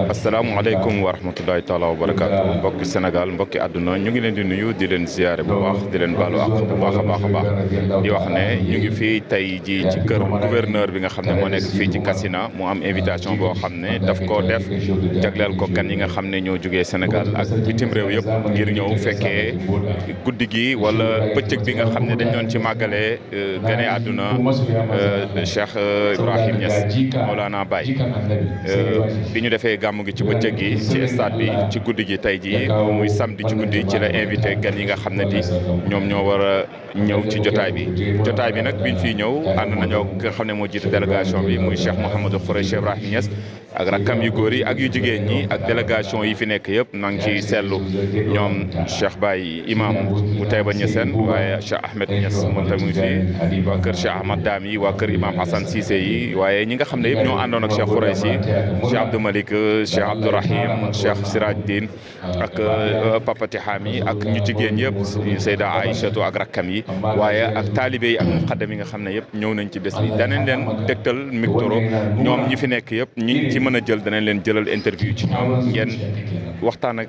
asalaamaaleykum wa rahmatullahi taala wa barakaatu mbokki Sénégal mbokki àdduna ñu ngi leen di nuyu di leen ziyaare bu baax di leen baalu àq bu baax a baax a baax di wax ne ñu ngi fii tey ji ci kër gouverneur bi nga xam ne moo nekk fii ci Kassina mu am invitation boo xam ne daf koo def jagleel ko gan yi nga xam ne ñoo jógee Sénégal ak bitim réew yëpp ngir ñëw fekkee guddi gi wala bëccëg bi nga xam ne dañ doon ci màggalee gane àdduna Cheikh Ibrahim Niass Mawlana Baye bi ñu defee gàmmu gi ci bëccëg gi ci stade bi ci guddi gi tey jii muy samedi ci guddi ci la invité gan yi nga xam ne di ñoom ñoo war a ñëw ci jotaay bi nag biñ fii ñëw ànd nañoo nga xam ne moo jiite délégation bi muy Cheikh Mouhamadou Khoureychi Ibrahim Niass ak rakkam yu góor yi ak yu jigéen ñi ak délégation yi fi nekk yëpp na ngi ci seetlu ñoom Cheikh Baye imam bu Taïba Niassène waaye Cheikh Ahmed Niass moom tamit fii waa kër Cheikh Ahmad Dam yi waa kër imam Hassan Cissé yi waaye ñi nga xam ne yëpp ñoo àndoon ak Cheikh Khoureychi Cheikh Abdou Malik Cheikh Abdourahim Cheikh Siraj Din ak Papa Tihami ak ñu jigéen yëpp Seyda Aïchatou ak rakkam yi waaye ak taalibe yi ak muqaddam yi nga xam ne yëpp ñëw nañ ci bés bi danañ leen tegtal micro ñoom ñi fi nekk yëpp ñi ci mën a jël danañ leen jëlal interview ci ñoom ngeen waxtaan ak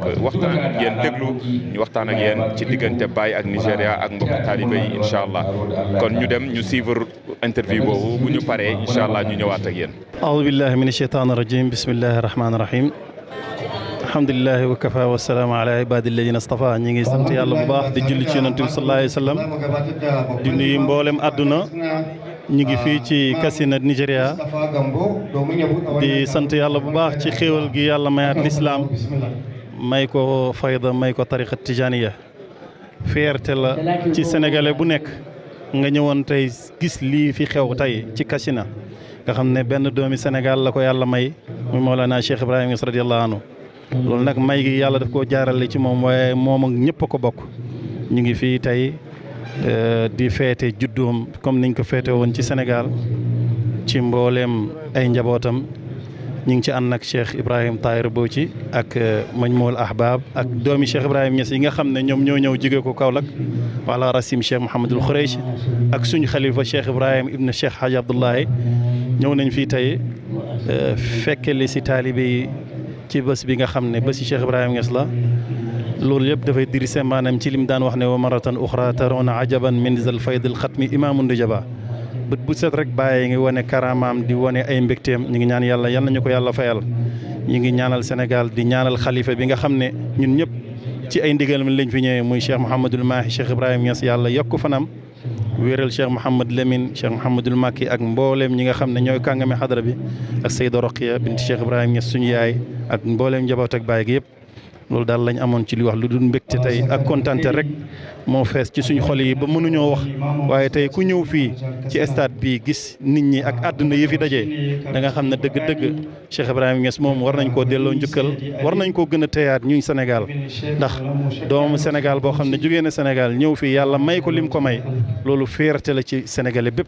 yéen déglu ñu waxtaan ak yéen ci diggante Baye ak Nigéria ak mbokk taalibe yi incha allah kon ñu dem ñu suivre interview boobu bu ñu paree incha allah ñu ñëwaat ak yéen. aoudu billahi min asheytaan rajim bismillahi rahmaani rahim alhamdulilahi wa kafa wa salaamu ala ibadi alladina astafa ñi ngi sant yàlla bu baax di julli ci yonent bi sallallahu alayhi wa sallam di nuyu mboolem àdduna ñu ngi fii ci Kassina Nigéria di sant yàlla bu baax ci xéewal gi yàlla mayaat lislaam may ko fayda may ko tariqa tijaniya fierté la ci sénégalais bu nekk nga ñëwoon tey gis lii fi xew tey ci Kassina nga xam ne benn doomi Sénégal la ko yàlla may muy Mawlana Cheikh Ibrahim Niass radiyallahu anhu loolu nag may gi yàlla daf koo jaarale ci moom waaye moom ak ñëpp a ko bokk ñu ngi fii tey di feete juddoom comme niñ ko feete woon ci Sénégal ci mbooleem ay njabootam ñu ngi ci ànd ak Cheikh Ibrahim Tahir Bouchi ak Majmoul Ahbab ak doomi Cheikh Ibrahim Niass yi nga xam ne ñoom ñoo ñëw jóge ko Kaolack wala rasim Cheikh Mouhamadul Khoureychi ak suñu xalifa Cheikh Ibrahim ibn Cheikh Hadj Abdoulaye ñëw nañ fii tey fekke li si taalibe yi ci bés bi nga xam ne bési Cheikh Ibrahim Niass la loolu yëpp dafay dirise maanaam ci lim daan wax ne wa maratan uxra taroona ajaban min zal faydil xatmi imaamun di jaba bët bu set rek bàyyi ngi wane karamaam di wane ay mbégteem ñu ngi ñaan yàlla yal nañu ko yàlla fayal ñu ngi ñaanal Sénégal di ñaanal xalifa bi nga xam ne ñun ñëpp ci ay ndigal mi lañ fi ñëwee muy Cheikh Mouhamadul Mahi Cheikh Ibrahim Niass yàlla yokk fanam wéeral Cheikh Mouhamad Lamine Cheikh Mouhamadul Makki ak mbooleem ñi nga xam ne ñooy kàngame xadara bi ak Seyda Roqiya bint Cheikh Ibrahim Niass suñu yaay ak mbooleem njaboot ak baay gi yëpp loolu daal lañ amoon ci li wax lu dul mbégte tey ak kontante rek moo fees ci suñu xol yi ba mënuñoo wax waaye tey ku ñëw fii ci stade bi gis nit ñi ak àdduna yi fi dajee da nga xam ne dëgg-dëgg Cheikh Ibrahim Niass moom war nañ koo delloo njukkal war nañ koo gën a teyaat ñuy Sénégal ndax doomu Sénégal boo xam ne jógee na Sénégal ñëw fii yàlla may ko lim ko may loolu fierté la ci sénégalais bépp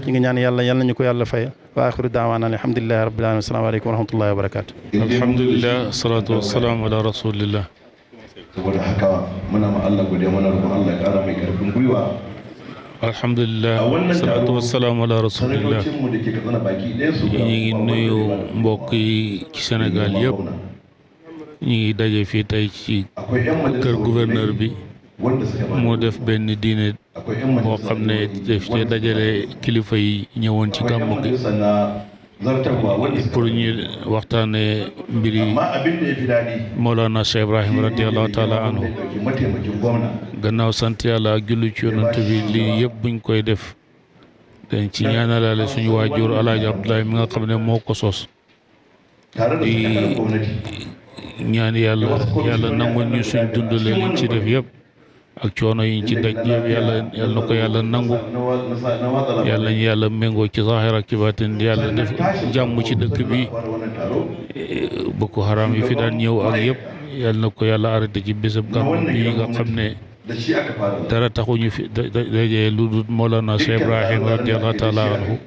ñu ngi ñaan yàlla yal nañu ko yàlla fay wa axiru daawaana alhamdulillahi rabbil alamin asalaamaaleykum wa rahmatullahi wa barakatu alhamdulillah salatu wassalamu ala rasulillah saboda haka muna ma Allah godiya muna roƙon Allah ya ƙara mai ƙarfin gwiwa alhamdulilah salaatu wasalaamu ala rasulillah ñu ngi nuyu mbokk yi ci Sénégal yëpp ñu ngi daje fii tey ci kër gouverneur bi moo def benn diine boo xam ne def ci dajale kilifa yi ñëwoon ci gàmmu gi pour ñu waxtaane mbiri Mawlana Cheikh Ibrahim radiallahu taala anhu gannaaw sant yàlla ak julli ci yonent bi lii yëpp buñ koy def dañ ci ñaanalaale suñu waajur Alaaji Abdoulaye mi nga xam ne moo ko sos di ñaan yàlla nangul ñu suñ dundale liñ ci def yëpp ak coono yiñ ci daj yëpp yàlla na ko yàlla nangu yàlla ñu yàlla méngoo ci zaahir ak ci baatin yàlla def jàmm ci dëkk bi Boko Haram yi fi daan ñëw ak yëpp yàlla na ko yàlla arrêté ci bésab gàmmu bi nga xam ne dara taxuñu fi dajee lu dul Mawlana Cheikh Ibrahim radiyallahu taala anhu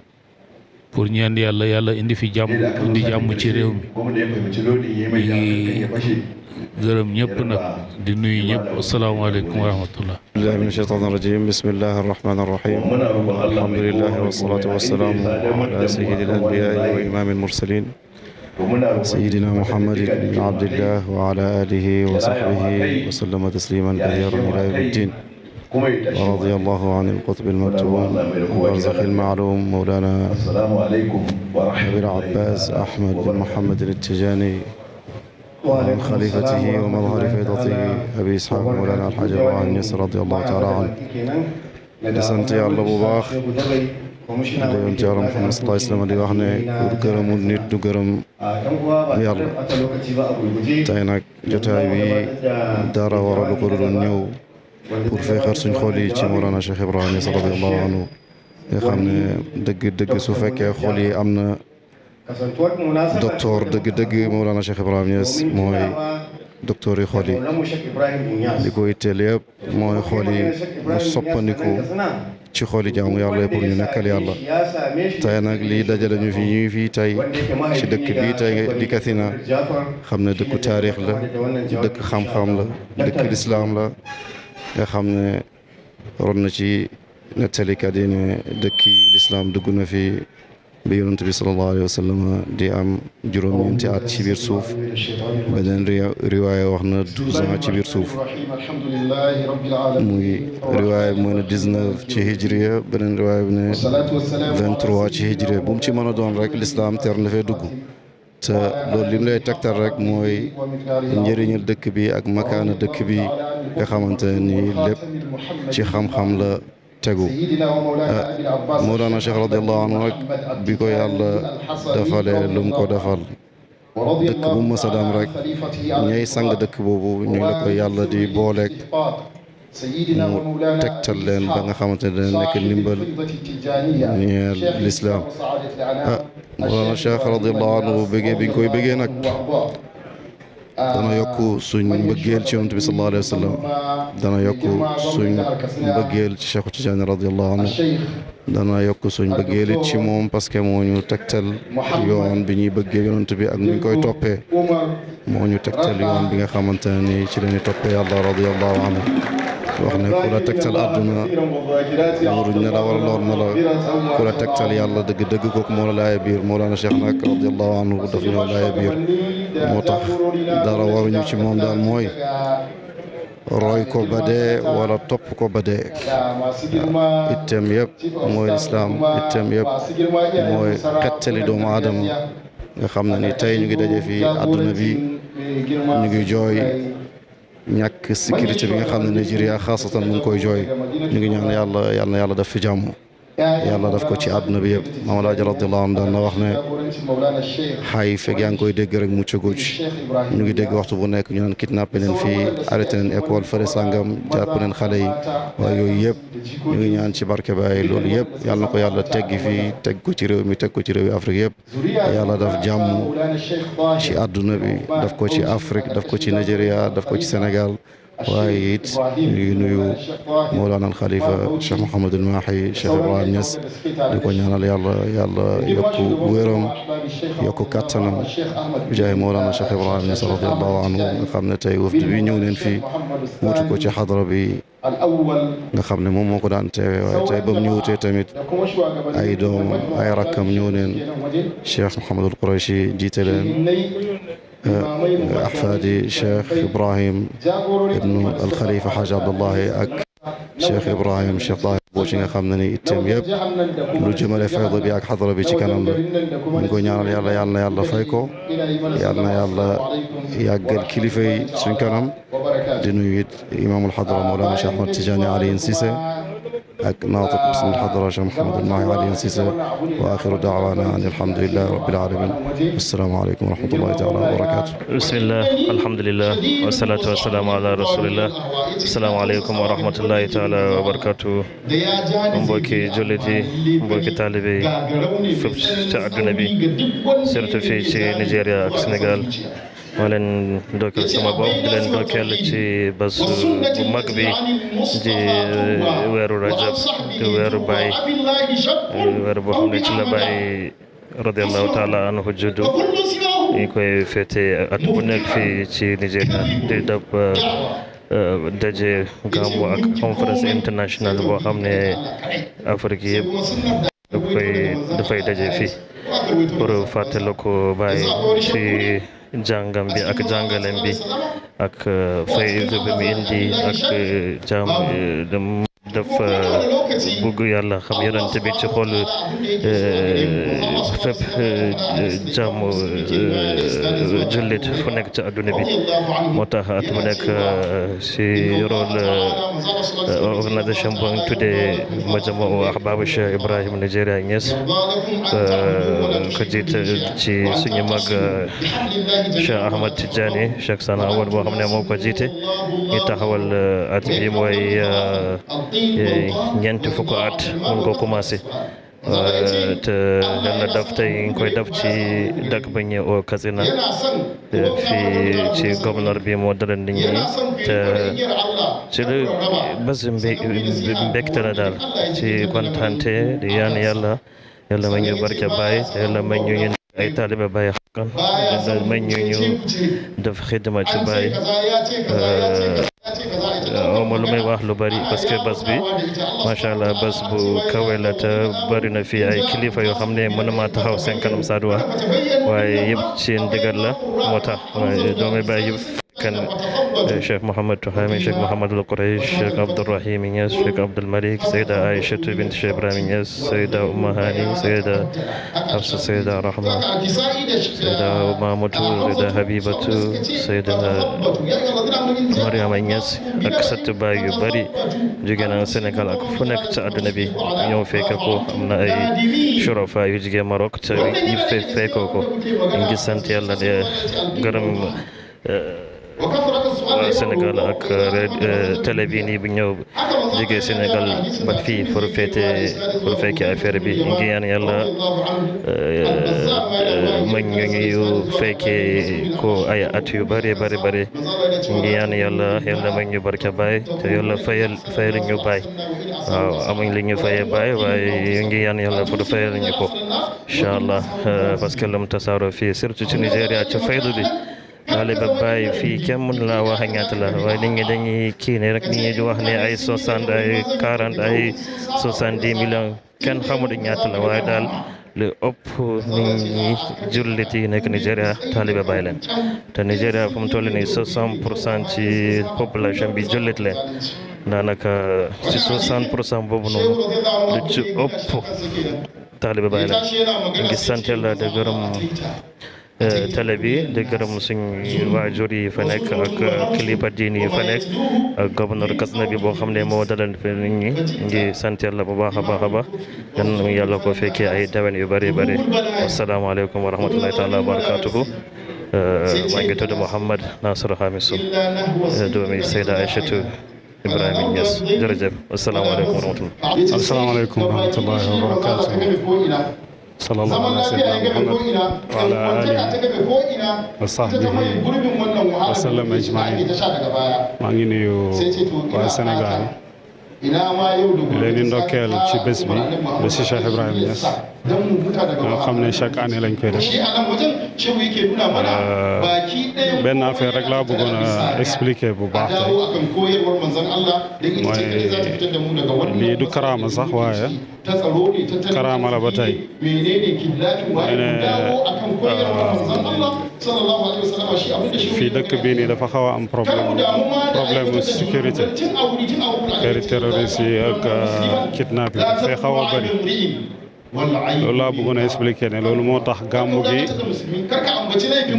pour ñaan yàlla indi fi jàmm indi jàmm ci réew mi ngi gërëm ñëpp nag di nuyu ñëpp asalaamaaleykum wa rahmatullah billahi min ashaytan irrajim bismillahi arrahmani irrahim alhamdulilahi wassalatu wassalamu ala sayyidil anbiyai wa imamil mursalin سيدنا محمد بن عبد الله وعلى آله وصحبه وسلم تسليما كثيرا إلى يوم الدين. ورضي الله عن القطب المكتوم وبرزخ المعلوم مولانا أبي العباس أحمد بن محمد التجاني وعن خليفته ومظهر فيضته أبي إسحاق مولانا الحاج إبراهيم Niass رضي الله تعالى عنه. di sant yàlla bu baax di yoon ci yàlla Muhammad sallallahu alayhi wa sallam di wax ne ku gërëmul nit du gërëm yàlla. tey nag jotaay bi dara waralu ko doon ñëw pour feexal suñ xol yi ci Mawlana Cheikh Ibrahim Niass radiyallahu anhu nga xam ne dëgg su fekkee xol yi am na docteur dëgg Mawlana Cheikh Ibrahim Niass mooy docteur yi xol yi li ko itteel yëpp mooy xol yi mu soppandiku ci xol yi jaamu yàlla pour ñu nekkal yàlla. tey nag lii dajale ñu fi ñuy fii tey ci dëkk bii tey di Katsina xam ne dëkku taarix la dëkk xam-xam la dëkk lislaam la nga xam ne ron na ci nettalikat yi ne dëkki lislaam dugg na fi bi yonent bi sallallahu alayhi wa sallam di am juróom-ñeenti at ci biir suuf beneen riwaaya wax na 12 ans ci biir suuf muy riwaaya bi mooy ne 19 ci hijriya beneen riwaaya bi ne 23 ci hijriya bu mu ci mën a doon rek lislaam teer na fee dugg te loolu lim lay tegtal rek mooy njëriñal dëkk bi ak makaana dëkk bi nga xamante ni lépp ci xam-xam la tegu. Mawlana Cheikh radiyallahu anhu nag bi ko yàlla defalee lu mu ko defal dëkk bu mu mës a dem rek ñay sang dëkk boobu ñu la ko yàlla di booleeg mu tegtal leen ba nga xamante ne dana nekk ndimbal ñeel lislaam. Mawlana Cheikh radiyallahu anhu bëggee bi ñu koy bëggee nag dana yokk suñ mbëggeel ci yonent bi sallallahu alayhi wa sallam dana yokk suñ mbëggeel ci Cheikh Tidiane radiyallahu anhu dana yokk suñ mbëggeel it ci moom parce que moo ñu tegtal yoon bi ñuy bëggee yonent bi ak ñu koy toppee moo ñu tegtal yoon bi nga xamante ne ni ci la ñuy toppee yàlla radiyallahu anhu wax ne ku la tegtal àdduna muruñ ne la wala loor na la ku la tegtal yàlla dëgg kooku moo la laaya biir Mawlana Cheikh nag radiyallahu anhu daf ñoo laaya biir moo tax dara waruñu ci moom daal mooy roy ko ba dee wala topp ko ba dee. itteem yëpp mooy lislaam itteem yëpp mooy xettali doomu aadama nga xam ne ni tey ñu ngi daje fii àdduna bi ñu ngi jooy ñàkk sécurité bi nga xam ne Nigeria xaasatan mu ngi koy jooy ñu ngi ñaan yàlla def fi jàmm yàlla def ko ci àdduna bi yëpp. Maam Alaaji radiyallahu anhu daan na wax ne xay fekk yaa ngi koy dégg rek mucc gu ci ñu ngi dégg waxtu bu nekk ñu naan kidnappé leen fii arrêté leen école fële sàngam jàpp leen xale yi waaye yooyu yëpp ñu ngi ñaan ci barke Baay loolu yëpp yàlla na ko yàlla teggi fii teg ko ci réew mi teg ko ci réew yi Afrique yëpp yàlla daf jàmm ci àdduna bi daf ko ci Afrique daf ko ci Nigeria daf ko ci Sénégal waaye it ñu ngi nuyu Mawlana al Khalifa Cheikh Mouhamadul Mahi Cheikh Ibrahim Niass di ko ñaanal yàlla yokku wéram yokku kattanam bi jaay Mawlana Cheikh Ibrahim Niass radiyallahu anhu nga xam ne tey wafd bi ñëw neen fii wutu ko ci xadra bi nga xam ne moom moo ko daan teewe waaye tey ba mu ñëwutee tamit ay doom ay rakkam ñëw neen Cheikh Mouhamadul Qurayshi jiite leen أحفادي شيخ إبراهيم ابن الخليفة حاج عبد الله أك شيخ إبراهيم شيخ طاهر بوشي nga xam ne ni itteem yëpp lu jëmale fayda bi ak xadara bi ci kanam la ñu ngi koy ñaanal yàlla fay ko yàlla na yàlla yàggal kilifa yi suñ kanam di nuyu it imaamul xadara Mawlana Cheikh Ahmad Tidiane Alioune Cissé ak naatiq bismil xadara Cheikh Mouhamadul Mahi Alioune Cissé wa axiru daawaana an alhamdulillahi rabbil alamin assalaamu aleykum wa rahmatullahi taala wa barakaatu. bismillah alhamdulillah wasalaatu wasalaamu ala rasulillah assalaamu aleykum wa rahmatullahi taala wa barakaatu. mbokki jullit yi mbokki taalibe yi fépp ci àdduna bi surtout fii ci Nigeria ak Sénégal maa leen ndokkeel sama bopp di leen ndokkeel ci bés bu mag bi di weeru rajab di weeru Baay weeru boo xam ne ci la Baay radiallahu taala anhu juddu ñu koy féete at bu nekk fii ci Nigeria di dab daje gàmmu ak conférence internationale boo xam ne Afrique yëpp daf koy dafay daje fii pour fàttaliku Baay ci jàngam bi ak jàngalem bi ak fayda bi mu indi ak jaam dafa bëgg yàlla xam yonent bi ci xol fépp jàmm jullit fu nekk ci àdduna bi moo tax at mu nekk si rôle organisation bu ñu tuddee Majma'u Ahbaabu Cheikh Ibrahim Nigeria Niass ko jiite ci suñu mag Cheikh Ahmad Tidiane Cheikh Sana Awad boo xam ne moo ko jiite ñu taxawal at bi mooy ñeenti fukk at mun ko commencé te yàlla daf tey ñu koy def ci dëkk ba ñu oo Katsina fii ci gouverneur bi moo dalal nit ñi te ci la bés mbégte la daal ci kontaante di ñaan yàlla may ñu barke Baay yàlla may ñu ay taalibe Baay xaqan yàlla may ñu def xidma ci Baay awma lu may wax lu bari parce que bés bi macha allah bés bu kawe la te bari na fii ay kilifa yoo xam ne mënuma taxaw seen kanam saa wax waaye yëpp ci ndigal la moo tax waaye doomi Baay yëpp kan Cheikh Mouhamed Touhami Cheikh Mouhamadul Qouraysh Cheikh Abdourahim Niass Cheikh Abdoul Malik Seyda Aïchatou bint Cheikh Ibrahim Niass Seyda Oumma Hani Seyda Hafsa Seyda Rahma Seyda Mamadou Seyda Habibatou Seyda Mariama Niass ak sët Baay yu bari jóge na Sénégal ak fu nekk ci àdduna bi ñëw fekk ko am na ay shurafa yu jóge Maroc te yëpp fekkoo ko ñu ngi sant yàlla de gërëm waa Sénégal ak télé bi nii bu ñëw jógee Sénégal ba fii pour fekkee affaire bi ñu ngi ñaan yàlla mañ ñu fekkee ko ay at yu bari ñu ngi ñaan yàlla mañ ñu barke Baay te yàlla fayal ñu Baay waaw amuñ li ñu fayee Baay waaye ñu ngi ñaan yàlla pour fayal ñu ko incha allah parce que lam tasaaroo fii surtout ci Nigéria ci faydu bi taalibe Baay fii kenn mënu laa wax ñaata la waaye nit ñi dañuy kii ne rek nit ñi di wax ne ay 60 ay 40 ay 70 millions kenn xamul ñaata la waaye daal lu ëpp nit ñi jullit yi nekk Nigéria taalibe Baay leen te Nigéria fu mu toll nii 60% ci population bi jullit leen daanaka ci 60% boobu noonu lu ci ëpp taalibe Baay leen ñu ngi sant Yàlla de gërëm télé bi di gërëm suñu waajur yi fa nekk ak kilifa diini yi fa nekk ak gouverneur Katsina bi boo xam ne moo dalal fi nit ñi ngi sant Yàlla bu baax a baax yan yàlla ko fekkee ay déwén yu bëri asalaamaaleykum wa rahmatullahi taala wa barakatuhu maa ngi tudd Mouhamed Nasir Hamisu doomi Seyda Aïchatou Ibrahima Niass jërëjëf asalaamaaleykum wa rahmatullah asalaamaaleykum wa rahmatullahi wa barakatuhu sallallahu ala sayyidina Muhammad wa ala alihi wa sahbihi wa sallam ajmain maa ngi nuyu waa Sénégal leen di ndokkeel ci bés bi bési Cheikh Ibrahima Niass nga xam ne chaque année lañ koy def benn affaire rek laa bëggoon a expliquer bu baax tey mooy lii du karaama sax waaye karaama la ba tey mooy ne fii dëkk bii nii dafa xaw a am problème sécurité affaire terroriste yi ak kidnapping dafay xaw a bëri loolu laa bëggoon a expliquer ne loolu moo tax gàmmu gi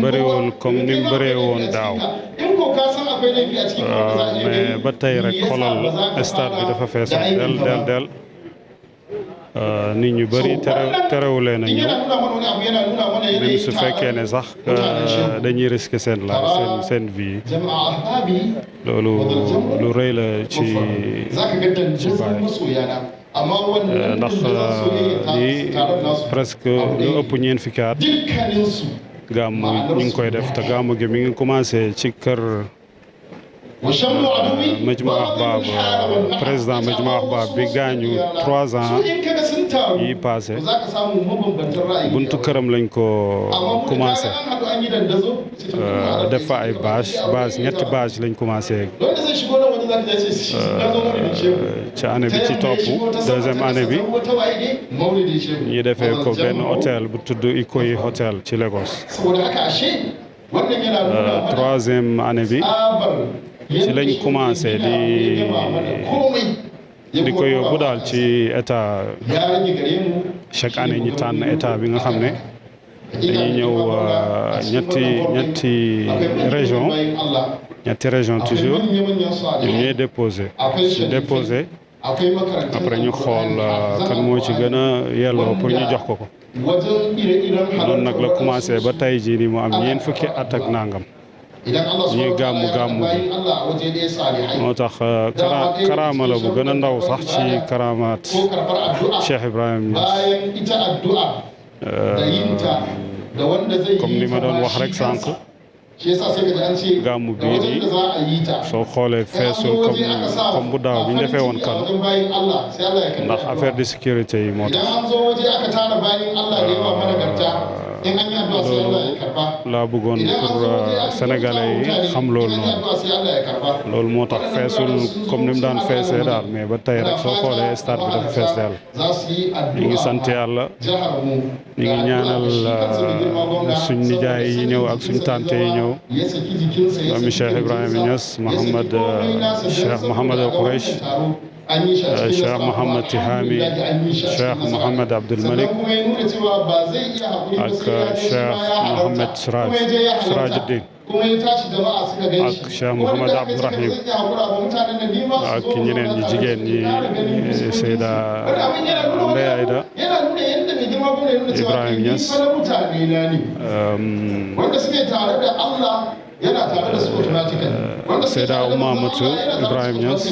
bëriwul comme ni mu bëree woon daaw mais ba tey rek xoolal stade bi dafa feesoon del nit ñu bëri terewu leen a ñëw même su fekkee ne sax dañuy risquer seen vie loolu lu rëy la ci Baay ndax lii presque lu ëpp ñeent fukki at gàmmu ñu ngi koy def te gàmmu gi mi ngi commencé ci kër Majma'u Ahbab président Majma'u Ahbab bi gaañu 3 ans yi passé buntu këram lañ ko commencé def fa ay bâche ñetti bâche lañ commencé ci année bi ci topp deuxième année bi ñu defee ko benn hôtel bu tudd Ikoyi Hotel ci Lagos. Troisième année bi ci lañ commencé di ko yóbbu daal ci état chaque année ñi tànn état bi nga xam ne dañuy ñëw ñetti région toujours ñoom ñooy déposé après ñu xool kan moo ci gën a yelloo pour ñu jox ko noonu nag la commencé ba tey jii nii mu am ñeent fukki at ak nangam ñuy gàmmu bi moo tax karaama la bu gën a ndaw sax ci karaamaat Cheikh Ibrahim Niass comme li ma doon wax rek sànq gàmmu bii nii soo xoolee feesul comme bu daaw bi ñu defee woon kan ndax affaire de sécurité yi moo tax loolu laa bëggoon pour sénégalais yi xam loolu loolu moo tax feesul comme ni mu daan feesee daal mais ba tey rek soo xoolee stade bi dafa fees daal ñu ngi sant yàlla ñu ngi ñaanal suñ nijaay yi ñëw ak suñ tante yi ñëw doomi Cheikh Ibrahima Niass Cheikh Mohamed al Quraish Cheikh Mohamed Tihami Cheikh Mohamed Abdul Malik ak Cheikh Mohamed Sirajuddin ak Cheikh Mohamed Abdourahim ak ñeneen ñi jigéen ñi Seyda Ndeye Aïda Ibrahima Niass Seyda Oumamatou Ibrahima Niass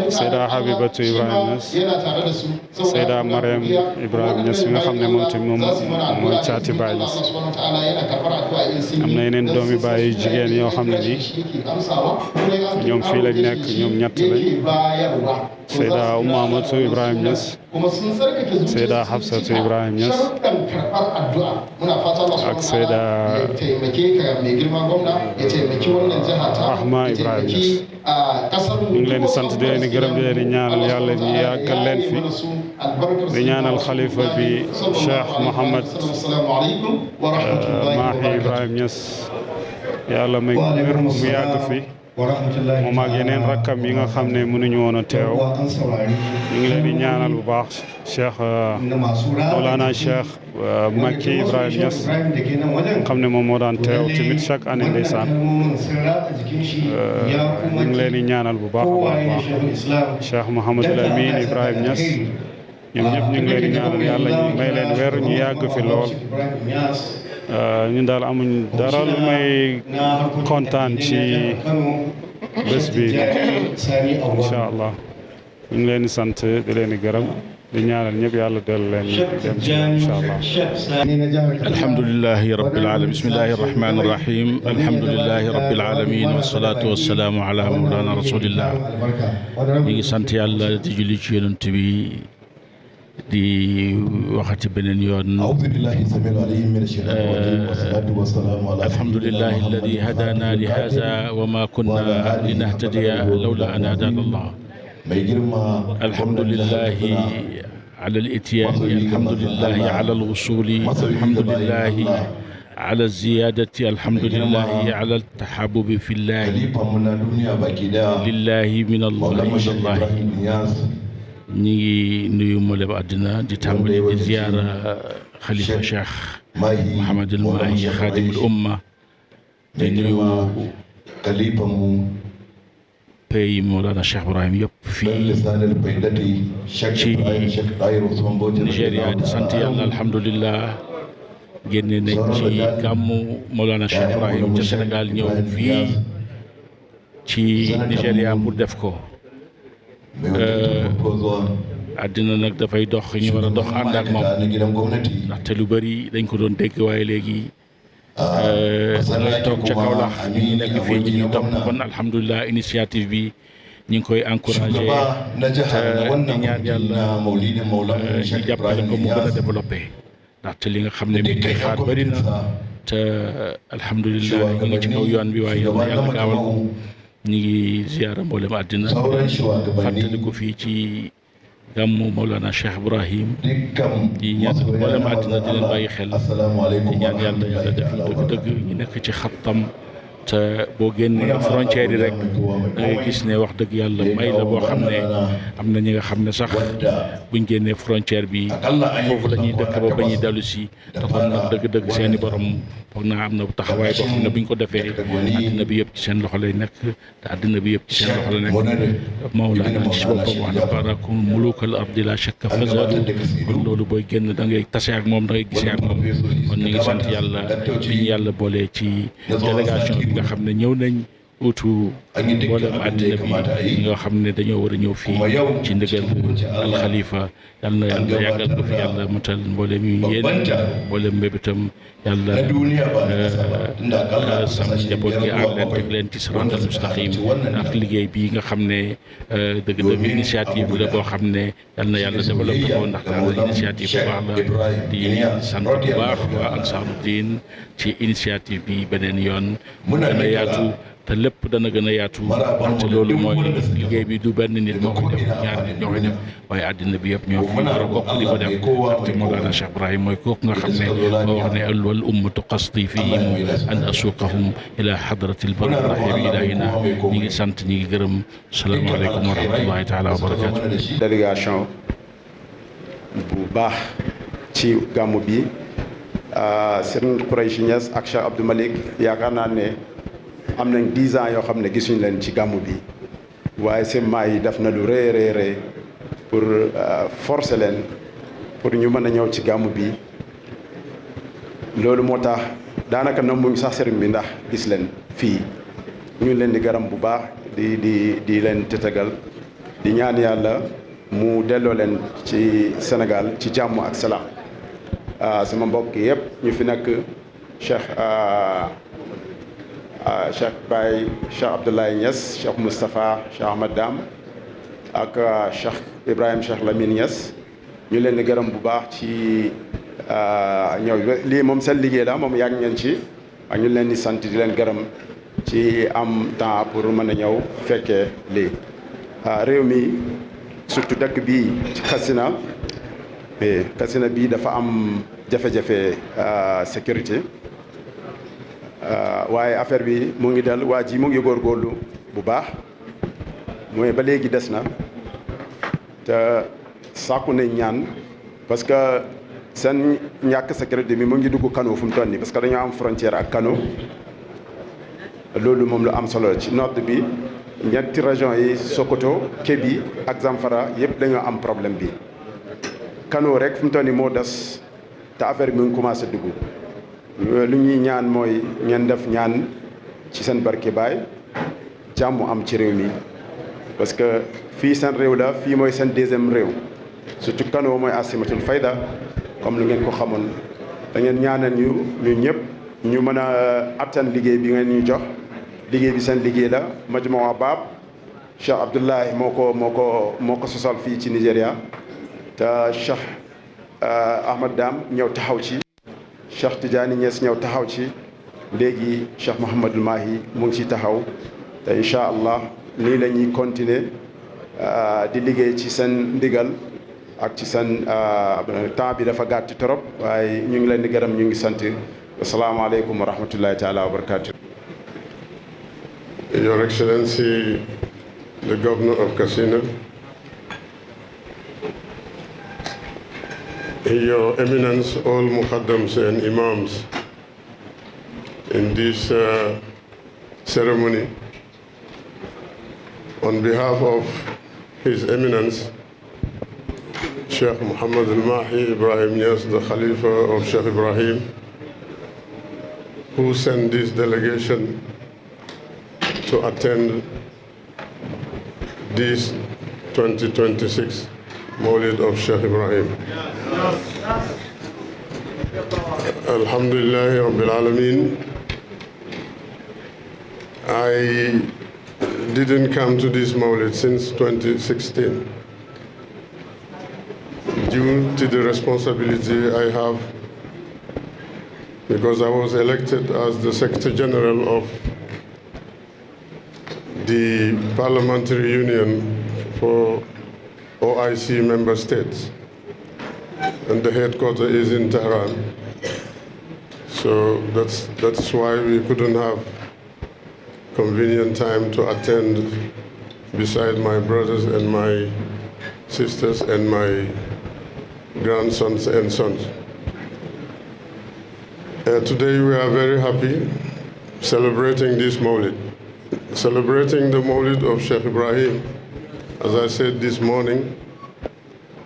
Seyda Habibatu Ibrahima Niass Seyda Mariam Ibrahima Niass mi nga xam ne moom mooy caati Baay Niass am na yeneen doomi baay yu jigéen yoo xam ne nii ñoom fii lañ nekk ñoom ñett lañ Seyda Oumamatou Ibrahima Niass Seyda Hafsatu Ibrahima Niass ak Seyda Rahma Ibrahima Niass ñu ngi leen di sant di leen di gërëm di leen di ñaanal yàlla ñu yàggal leen fi di ñaanal xalifa bi Cheikh Mohamed Mahi Ibrahima Niass yàlla may ko wér mu yàgg fi moom ak yeneen rakkam yi nga xam ne mënuñu woon a teew ñu ngi leen di ñaanal bu baax Cheikh Mawlana Cheikh Makki Ibrahima Niass xam ne moom moo daan teew tamit chaque année ndeysaan ñu ngi leen di ñaanal bu baax a baax Cheikh Mouhamadul Amin Ibrahima Niass ñoom ñëpp ñu ngi leen di ñaanal yàlla ñu may leen wér ñu yàgg fi lool ñun daal amuñ dara lu may kontaan ci bés bi incha allah ñu ngi leen di sant di leen di gërëm di ñaanal ñëpp yàlla dellu leen dem ci incha allah. alhamdulilahi rabbil alamin bismillahi rahmani rahim alhamdulilahi rabbil alamin wasalaatu wasalaamu ala mawlana rasulillah ñu ngi sant yàlla di julli ci yonent bi di waxati beneen yoon alhamdulillahi alladi hadana li hada wa ma kunna linahtadiya lawla an hadana allah alhamdulillahi ala al-ityan alhamdulillahi ala al-wusuli alhamdulillahi على الزيادة الحمد لله على التحابب في الله لله من الله إلى الله ñi ngi nuyu mboolem àddina di tàmbali di ziyaara xalifa Cheikh Mouhamadul Mahi xaadimul umma di nuyu pays Mawlana Cheikh Ibrahim yëpp fii ci Nigéria di sant yàlla alhamdulillah génne nañ ci gàmmu Mawlana Cheikh Ibrahim ca Sénégal ñëw fii ci Nigéria pour def ko àddina nag dafay dox ñu war a dox ànd ak moom ndaxte lu bëri dañ ko doon dégg waaye léegi dangay toog ca Kaolack ñu ngi nekk fii ñu ngi topp kon alhamdulilah initiative bi ñu ngi koy encouragé te di ñaan yàlla ñu jàppale ko mu gën a développé ndaxte li nga xam ne mi ngi koy xaar bëri na te alhamdulilah ñu ngi ci kaw yoon bi waaye yàlla gaawal ko ñi ngi ziyaara mboolem àddina fàttali ko fii ci gàmmu Mawlana Cheikh Ibrahim di ñaan mboolem àddina di leen bàyyi xel di ñaan yàlla def dëgg-dëgg ñu nekk ci xattam te boo génnee frontière yi rek da ngay gis ne wax dëgg yàlla may la boo xam ne am na ñi nga xam ne sax buñ génnee frontière bi foofu la ñuy dëkk ba ñuy dellu si te kon nag dëgg-dëgg seeni borom foog naa am na taxawaay boo xam ne buñ ko defee àddina bi yëpp ci seen loxo lay nekk te àddina bi yëpp ci seen loxo la nekk Mawlana ci boppam wax na baarakum mulukal ardi la shakka fazaadu kon loolu booy génn da ngay tase ak moom da ngay gisee ak moom kon ñu ngi sant yàlla bi ñu yàlla boolee ci délégation bi nga xam ne ñëw nañ utu mboolem àddina bi nga xam ne dañoo war a ñëw fii ci ndigal alxalifa yal na yàlla yàggal ko fi yàlla matal mboolem yu yéen mboolem mbébétam yàlla sam njaboot gi aar leen teg leen ci siraatal mustaqim ak liggéey bi nga xam ne dëgg-dëgg initiative la boo xam ne yal na yàlla développé ko ndax initiative bu baax la di sant bu baax waa Ansaaruddin ci initiative bi beneen yoon mu gën a yaatu te lépp dana gën a yaatu te loolu mooy liggéey bi du benn nit moo koy def ñaari nit ñoo koy def waaye àddina bi yëpp ñoo fi war a bokk di ko def te Mawlana Cheikh Ibrahim mooy kooku nga xam ne moo wax ne wal ummatu qasdi fihim an asuqahum ila hadratil barri rahim ilahina ñi ngi sant ñi ngi gërëm salaamaaleykum wa rahmatullahi taala wa barakatu délégation bu baax ci gàmmu bi Serigne Khoureychi Niass ak Cheikh Abdou Malick yaakaar naa ne am nañ 10 ans yoo xam ne gisuñu leen ci gàmmu bi waaye seen maay yi def na lu rëy pour forcer leen pour ñu mën a ñëw ci gàmmu bi loolu moo tax daanaka nambuñ sax sëriñ bi ndax gis leen fii ñu leen di garam bu baax di leen tëtagal di ñaan yàlla mu delloo leen ci Sénégal ci jàmm ak salaam sama mbokk yëpp ñu fi nekk Cheikh Baye Cheikh Abdoulaye Niass Cheikh Moustapha Cheikh Ahmad Dam ak Cheikh Ibrahim Cheikh Lamine Niass ñu leen di gërëm bu baax ci ñëw lii moom seen liggéey la moom yàgg ngeen ci ak ñu leen di sant di leen gërëm ci am temps pour mën a ñëw fekkee lii réew mi surtout dëkk bii ci Katsina bii dafa am jafe-jafe sécurité waaye affaire bi mu ngi dal waa ji mu ngi góorgóorlu bu baax mooy ba léegi des na te sàkku nañ ñaan parce que seen ñàkk sécurité bi mu ngi dugg Kano fu mu toll nii parce que dañoo am frontière ak Kano loolu moom lu am solo ci nord bi ñetti région yi Sokoto Kébi ak Zamfara yëpp dañoo am problème bi Kano rek fu mu toll nii moo des te affaire bi mu ngi commencé dugg lu ñuy ñaan mooy ngeen def ñaan ci seen barke baay jàmm am ci réew mi parce que fii seen réew la fii mooy seen deuxième réew surtout Kano mooy asimatul fayda comme lu ngeen ko xamoon da ngeen ñaanal ñu ñëpp ñu mën a attan liggéey bi ngeen ñu jox liggéey bi seen liggéey la Majmua Baab Cheikh Abdoulaye moo ko sosal fii ci Nigéria te Cheikh Ahmad Dam ñëw taxaw ci Cheikh Tidiane Niass ñëw taxaw ci léegi Cheikh Mouhamadul Mahi mu ngi ci taxaw te incha allah nii la ñuy continuer di liggéey ci seen ndigal ak ci seen temps bi dafa gàtt trop waaye ñu ngi leen di gërëm ñu ngi sant asalaamaaleykum wa rahmatullahi taala wa barakatuh. Your Excellency, the Governor of Katsina, Your Eminence, all Muqaddams and Imams in this ceremony, on behalf of His Eminence, Sheikh Muhammad al-Mahi Ibrahim Niass, the Khalifa of Sheikh Ibrahim, who sent this delegation to attend this 2026 Mawlid of Sheikh Ibrahim. Alhamdulillah Rabbil Alameen. I didn't come to this Mawlid since 2016 due to the responsibility I have because I was elected as the Secretary General of the Parliamentary Union for OIC member states, and the headquarters is in Tehran. So that's why we couldn't have convenient time to attend beside my brothers and my sisters and my grandsons and sons. Today we are very happy celebrating this Mawlid. Celebrating the Mawlid of Sheikh Ibrahim, as I said this morning,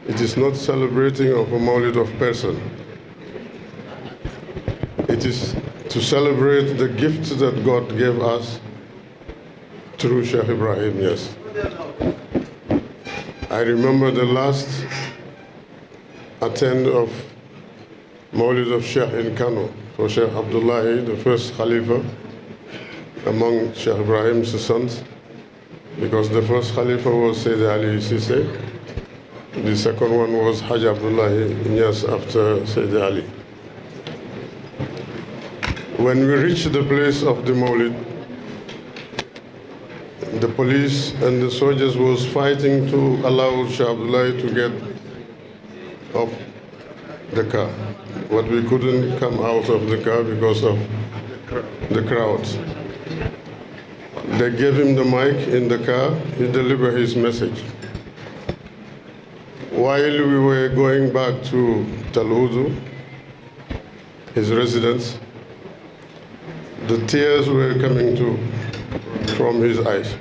it is not celebrating of a Mawlid of person. It is to celebrate the gifts that God gave us through Sheikh Ibrahim, yes. I remember the last attend of Mawlid of Sheikh in Kano for Sheikh Abdullahi, the first Khalifa among Sheikh Ibrahim's sons, because the first Khalifa was Sayyid Ali Sise, the second one was Hajj Abdullahi Inyas after Sayyid Ali. When we reached the place of the Mawlid, the police and the soldiers was fighting to allow Shah Abdullahi to get off the car. But we couldn't come out of the car because of the crowds. They gave him the mic in the car, he delivered his message. While we were going back to Tal Udu, his residence, the tears were coming from his eyes.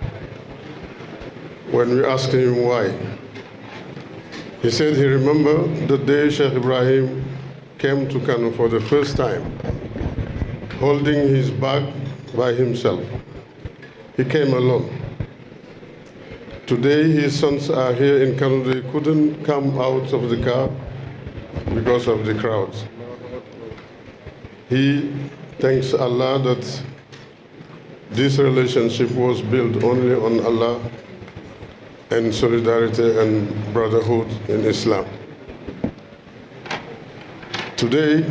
When we asked him why, he said he remembered the day Sheikh Ibrahim came to Kano for the first time, holding his bag by himself. He came alone. Today his sons are here in Kano. They couldn't come out of the car because of the crowds. He thanks Allah that this relationship was built only on Allah and solidarity and brotherhood in Islam. Today,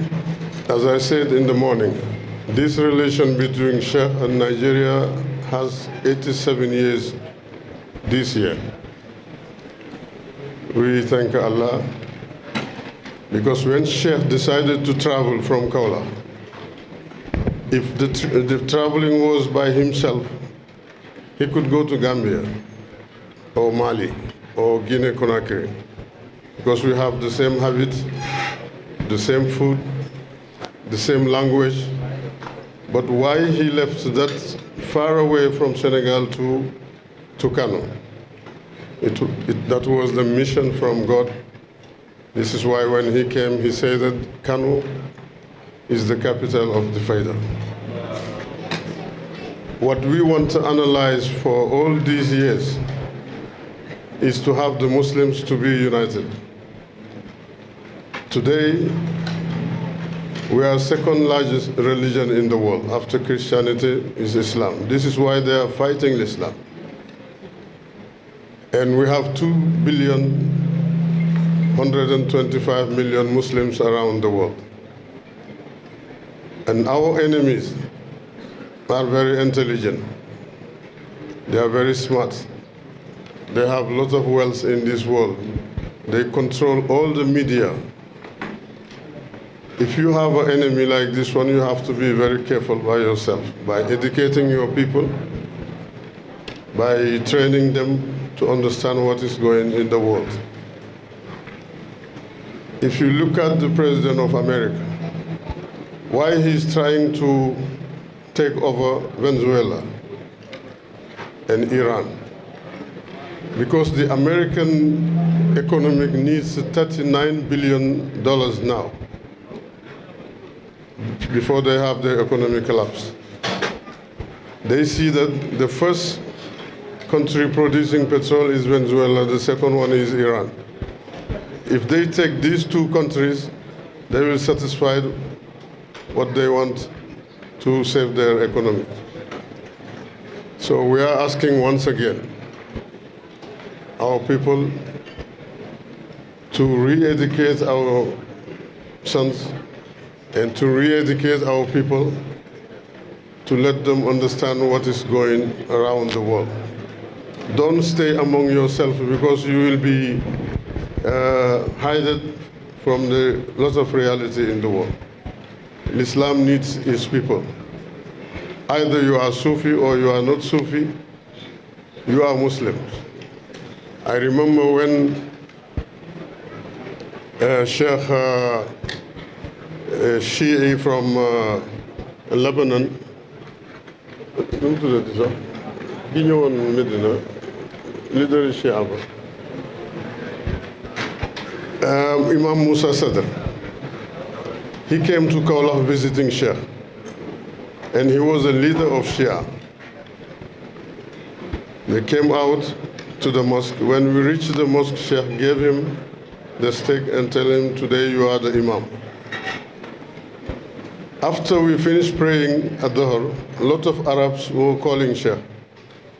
as I said in the morning, this relation between Sheikh and Nigeria has 87 years this year. We thank Allah because when Sheikh decided to travel from Kaula, if the traveling was by himself, he could go to Gambia or Mali or Guinea-Conakry because we have the same habits, the same food, the same language. But why he left that far away from Senegal to Kano? That was the mission from God. This is why when he came, he said that Kano is the capital of the Faida. What we want to analyze for all these years is to have the Muslims to be united. Today, we are second largest religion in the world. After Christianity is Islam. This is why they are fighting Islam. And we have 2,125,000,000 Muslims around the world. And our enemies are very intelligent. They are very smart. They have a lot of wealth in this world. They control all the media. If you have an enemy like this one, you have to be very careful by yourself, by educating your people, by training them to understand what is going in the world. If you look at the President of America, why he's trying to take over Venezuela and Iran? Because the American economy needs $39 billion now before they have their economic collapse. They see that the first country producing petrol is Venezuela, the second one is Iran. If they take these two countries, they will satisfy what they want to save their economy. So we are asking once again our people to re-educate our sons and to re-educate our people to let them understand what is going around the world. Don't stay among yourself, because you will be hidden from the lot of reality in the world. Islam needs its people. Either you are Sufi or you are not Sufi, you are Muslims. I remember when Sheikh Shi'i from Lebanon, Medina, leader Shia, Imam Musa Sadr. He came to Kaula visiting Sheikh, and he was a leader of Shia. They came out to the mosque. When we reached the mosque, Sheikh gave him the stick and tell him, today you are the Imam. After we finished praying at Dhuhr, a lot of Arabs were calling Sheikh,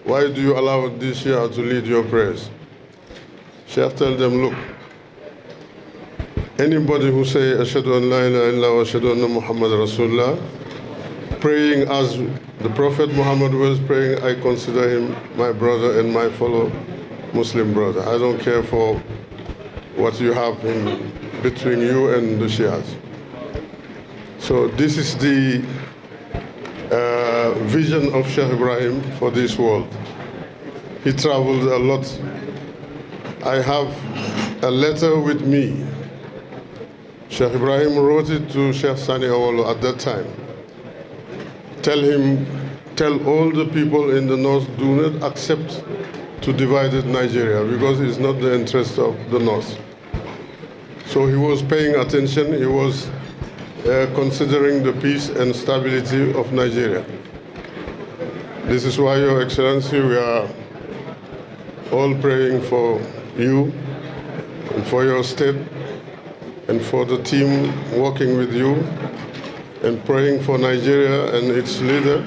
why do you allow this Shia to lead your prayers? Sheikh told them, look, anybody who say, Ashhadu an la ilaha illa wa ashhadu anna Muhammad Rasulullah, praying as the Prophet Muhammad was praying, I consider him my brother and my fellow Muslim brother. I don't care for what you have in between you and the Shias. So this is the vision of Sheikh Ibrahim for this world. He traveled a lot. I have a letter with me. Sheikh Ibrahim wrote it to Sheikh Sani Awolo at that time. Tell all the people in the north, do not accept to divide Nigeria, because it's not the interest of the north. So he was paying attention. He was considering the peace and stability of Nigeria. This is why, Your Excellency, we are all praying for you and for your state and for the team working with you, and praying for Nigeria and its leader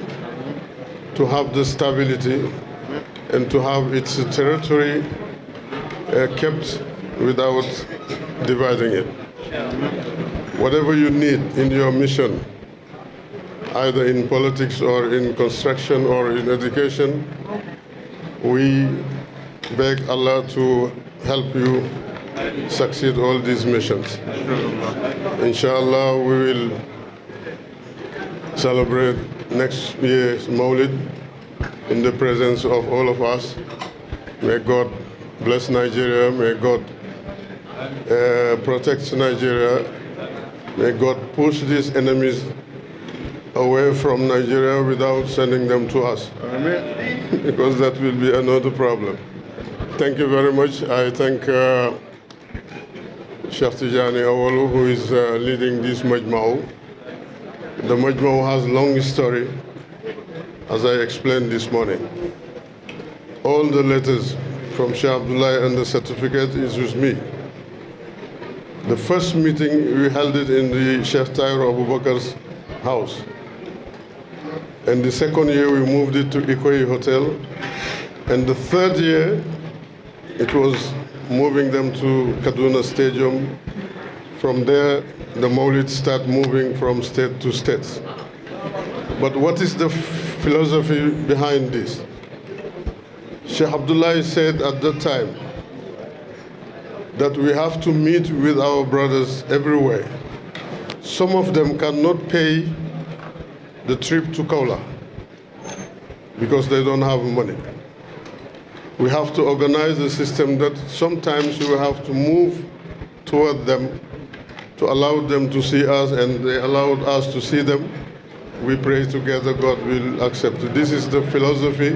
to have the stability and to have its territory kept without dividing it. Whatever you need in your mission, either in politics or in construction or in education, we beg Allah to help you succeed all these missions. Inshallah, we will celebrate next year's Mawlid in the presence of all of us. May God bless Nigeria. May God protect Nigeria. May God push these enemies away from Nigeria without sending them to us. Amen. Because that will be another problem. Thank you very much. I thank Sheikh Tijani Awolu, who is leading this Majma'u. The Majma'u has a long history, as I explained this morning. All the letters from Sheikh Abdullah and the certificate is with me. The first meeting, we held it in the Sheikh Tayyar Abu Bakr's house. And the second year, we moved it to Ikoyi Hotel. And the third year, it was moving them to Kaduna Stadium. From there, the Mawlid start moving from state to state. But what is the philosophy behind this? Sheikh Abdullah said at that time that we have to meet with our brothers everywhere. Some of them cannot pay the trip to Kaula because they don't have money. We have to organize a system that sometimes we have to move toward them to allow them to see us, and they allowed us to see them. We pray together, God will accept it. This is the philosophy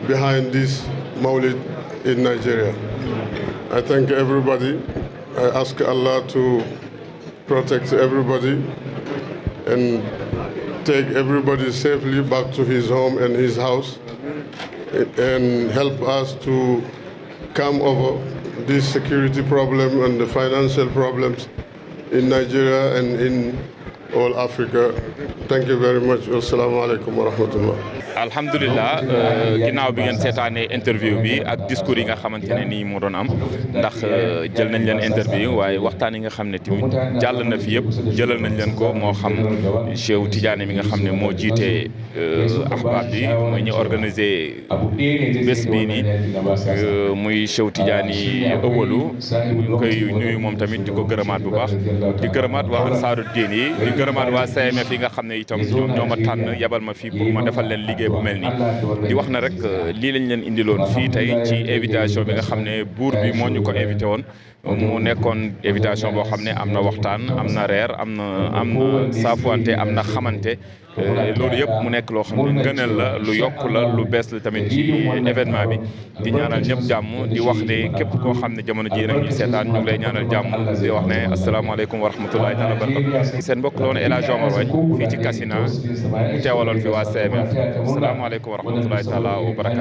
behind this Mawlid in Nigeria. I thank everybody. I ask Allah to protect everybody and take everybody safely back to his home and his house, and help us to come over this security problem and the financial problems in Nigeria and in all Africa. Thank you very much. Assalamu alaikum wa rahmatullah. alhamdulilah ginnaaw bi ngeen seetaanee interview bi ak discours yi nga xamante ne nii moo doon am ndax jël nañ leen interview waaye waxtaan yi nga xam ne tamit jàll na fi yëpp jëlal nañ leen ko moo xam Cheikh Tidiane mi nga xam ne moo jiite ahbab bi mooy ñu organiser bés bii nii muy Cheikh Tidiane ëwalu ñu koy nuyu moom tamit di ko gërëmaat bu baax di gërëmaat waa Ansaaru Diin yi di gërëmaat waa CMF yi nga xam ne itam ñoo ma tànn yabal ma fii pour ma defal leen liggéey bu mel nii di wax na rek lii lañ leen indiloon fii tey ci invitation bi nga xam ne buur bi moo ñu ko invité woon mu nekkoon invitation boo xam ne am na waxtaan am na reer am na saafuwante am na xamante loolu yëpp mu nekk loo xam ne ngëneel la lu yokk la lu bees la tamit ci événement bi di ñaanal ñëpp jàmm di wax ne képp koo xam ne jamono ji rek ñu seetaan ñu ngi lay ñaanal jàmm di wax ne asalaamaaleykum wa rahmatulahi taala wa barakatu seen mbokk la woon El Hadj Omar Wagne fii ci Kassina mu teewaloon fi waa CMF asalaamaaleykum wa rahmatulahi taala wa barakatu